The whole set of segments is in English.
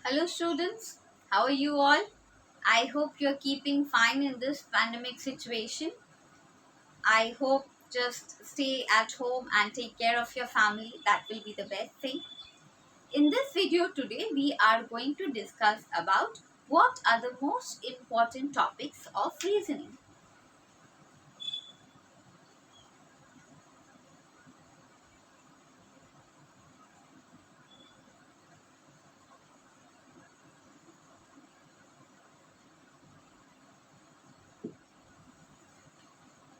Hello students, how are you all? I hope you're keeping fine in this pandemic situation. I hope just stay at home and take care of your family. That will be the best thing. In this video today, we are going to discuss about what are the most important topics of reasoning.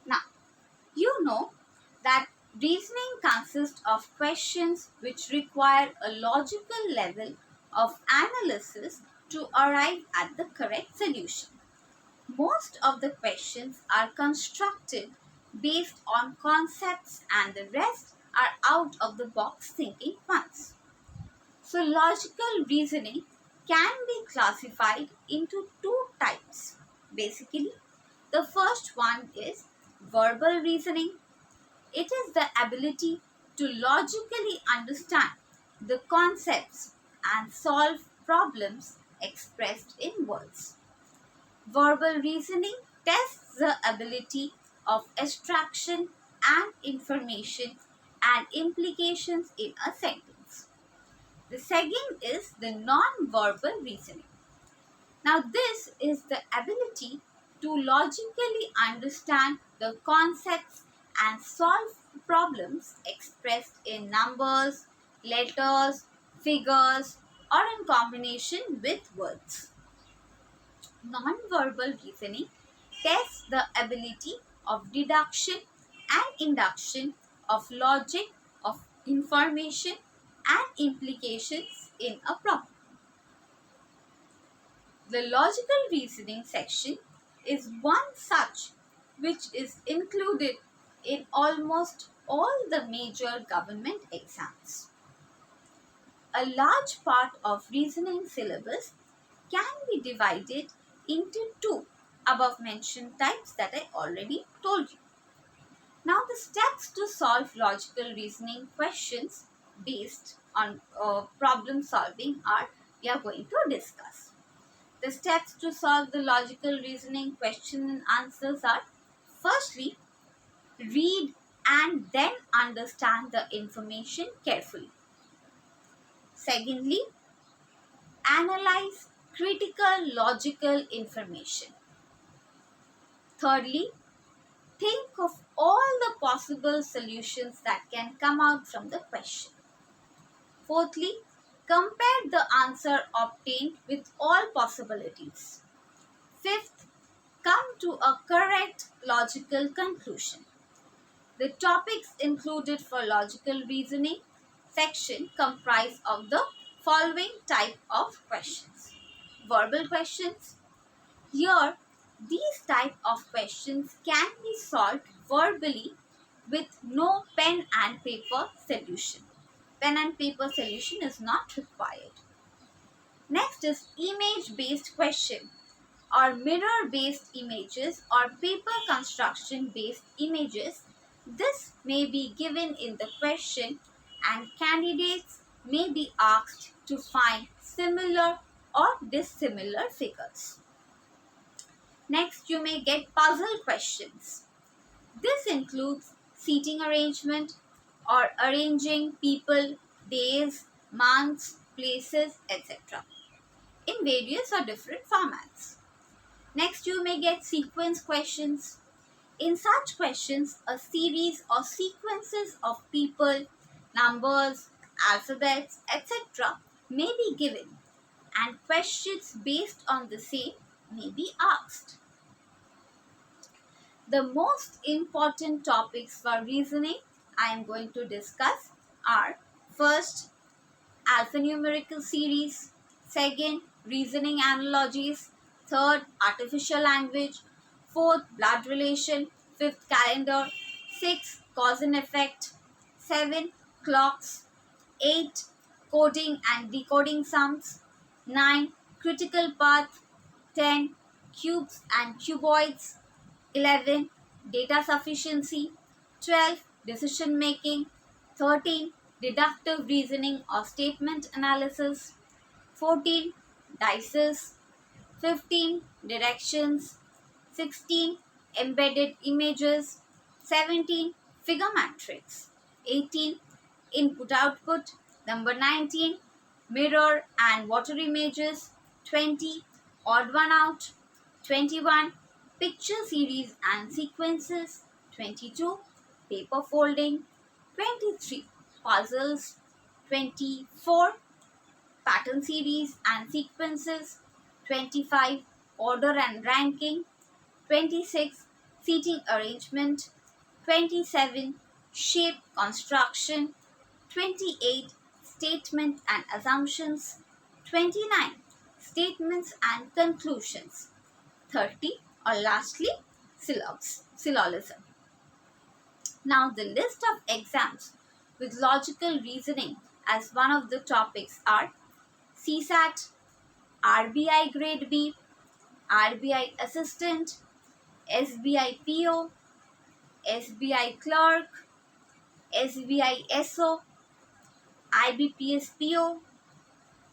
Now, you know that reasoning consists of questions which require a logical level of analysis to arrive at the correct solution. Most of the questions are constructed based on concepts and the rest are out of the box thinking ones. So, logical reasoning can be classified into two types. Basically, the first one is verbal reasoning. It is the ability to logically understand the concepts and solve problems expressed in words. Verbal reasoning tests the ability of abstraction and information and implications in a sentence. The second is the non-verbal reasoning. Now, this is the ability to logically understand the concepts and solve problems expressed in numbers, letters, figures, or in combination with words. Non-verbal reasoning tests the ability of deduction and induction of logic, of information and implications in a problem. The logical reasoning section is one such which is included in almost all the major government exams. A large part of reasoning syllabus can be divided into two above mentioned types that I already told you. Now the steps to solve logical reasoning questions based on problem solving are we are going to discuss. The steps to solve the logical reasoning question and answers are: firstly, read and then understand the information carefully. Secondly, analyze critical logical information. Thirdly, think of all the possible solutions that can come out from the question. Fourthly, compare the answer obtained with all possibilities. Fifth, come to a correct logical conclusion. The topics included for logical reasoning section comprise of the following type of questions. Verbal questions. Here, these type of questions can be solved verbally with no pen and paper solution. Pen and paper solution is not required. Next is image-based question or mirror-based images or paper construction-based images. This may be given in the question and candidates may be asked to find similar or dissimilar figures. Next, you may get puzzle questions. This includes seating arrangement or arranging people, days, months, places, etc. in various or different formats. Next, you may get sequence questions. In such questions, a series or sequences of people, numbers, alphabets, etc. may be given and questions based on the same may be asked. The most important topics for reasoning I am going to discuss are: first, alphanumerical series; second, reasoning analogies; third, artificial language; fourth, blood relation; fifth, calendar; sixth, cause and effect; seven, clocks; eight, coding and decoding sums; nine, critical path; 10, cubes and cuboids; 11, data sufficiency; 12, decision making; 13, deductive reasoning or statement analysis; 14. Dices. 15. Directions. 16. Embedded images. 17. Figure matrix. 18. Input output. Number 19. Mirror and water images. 20. Odd one out. 21. Picture series and sequences. 22. Paper folding. 23. Puzzles. 24. Pattern series and sequences. 25. Order and ranking. 26. Seating arrangement. 27. Shape construction. 28. Statement and assumptions. 29. Statements and conclusions. 30. Or lastly, syllogism. Now, the list of exams with logical reasoning as one of the topics are CSAT, RBI Grade B, RBI Assistant, SBI PO, SBI Clerk, SBI SO, IBPS PO,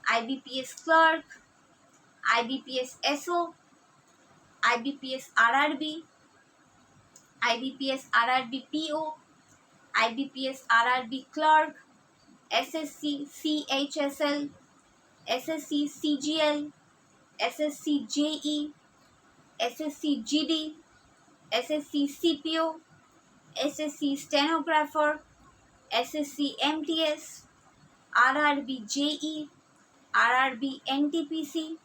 IBPS Clerk, IBPS SO, IBPS RRB, IBPS RRB PO, IBPS RRB Clerk, SSC CHSL, SSC CGL, SSC JE, SSC GD, SSC CPO, SSC Stenographer, SSC MTS, RRB JE, RRB NTPC,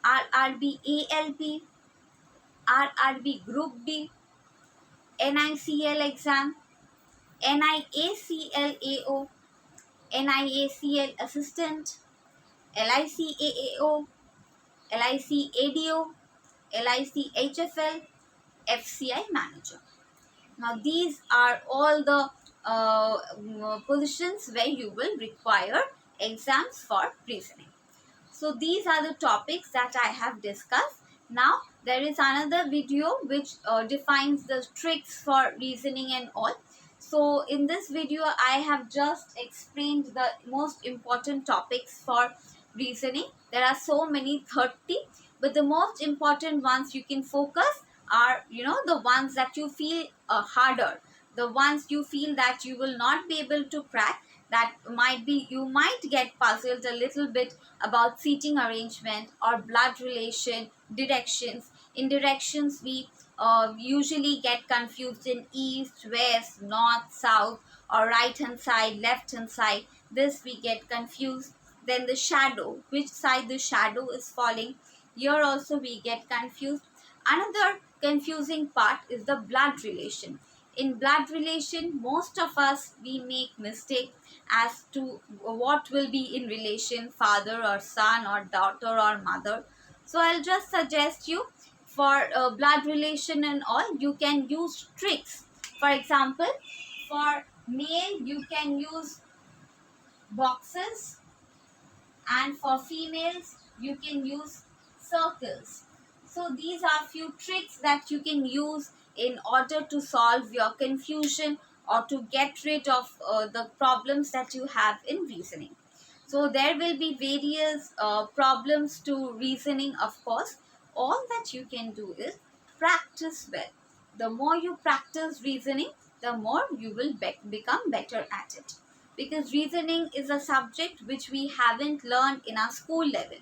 RRB ALP, RRB Group D, NICL exam, NIACLAO, NIACL Assistant, LICAAO, LICADO, LICHFL, FCI Manager. Now these are all the positions where you will require exams for reasoning. So these are the topics that I have discussed. Now there is another video which defines the tricks for reasoning and all. So in this video I have just explained the most important topics for reasoning. There are so many, 30, but the most important ones you can focus are, the ones that you feel harder, the ones you feel that you will not be able to crack, that might be you might get puzzled a little bit about seating arrangement or blood relation, directions. In directions we usually get confused in east, west, north, south, or right hand side, left hand side. This we get confused. Then the shadow, which side the shadow is falling, here also we get confused. Another confusing part is the blood relation. In blood relation, most of us we make mistake as to what will be in relation, father or son or daughter or mother. So I'll just suggest you for blood relation and all, you can use tricks. For example, for male you can use boxes, and for females you can use circles. So these are few tricks that you can use in order to solve your confusion or to get rid of the problems that you have in reasoning. So there will be various problems to reasoning, of course. All that you can do is practice well. The more you practice reasoning, the more you will become better at it. Because reasoning is a subject which we haven't learned in our school level,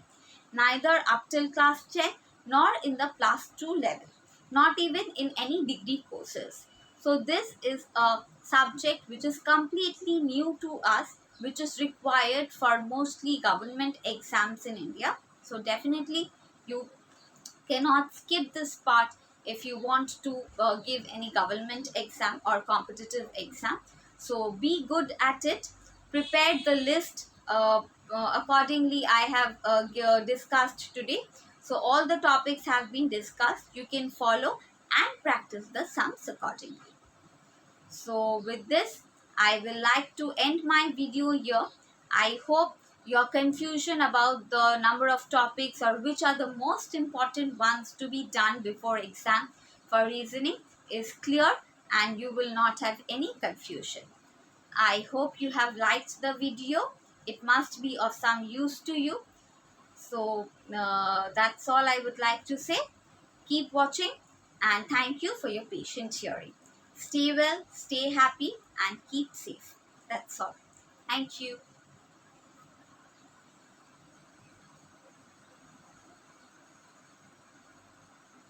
neither up till class 10 nor in the class 2 level, not even in any degree courses. So this is a subject which is completely new to us, which is required for mostly government exams in India. So definitely you cannot skip this part if you want to give any government exam or competitive exam. So be good at it. Prepare the list accordingly. I have discussed today. So all the topics have been discussed. You can follow and practice the sums accordingly. So with this, I will like to end my video here. I hope your confusion about the number of topics or which are the most important ones to be done before exam for reasoning is clear and you will not have any confusion. I hope you have liked the video. It must be of some use to you. So that's all I would like to say. Keep watching and thank you for your patient hearing. Stay well, stay happy and keep safe. That's all. Thank you.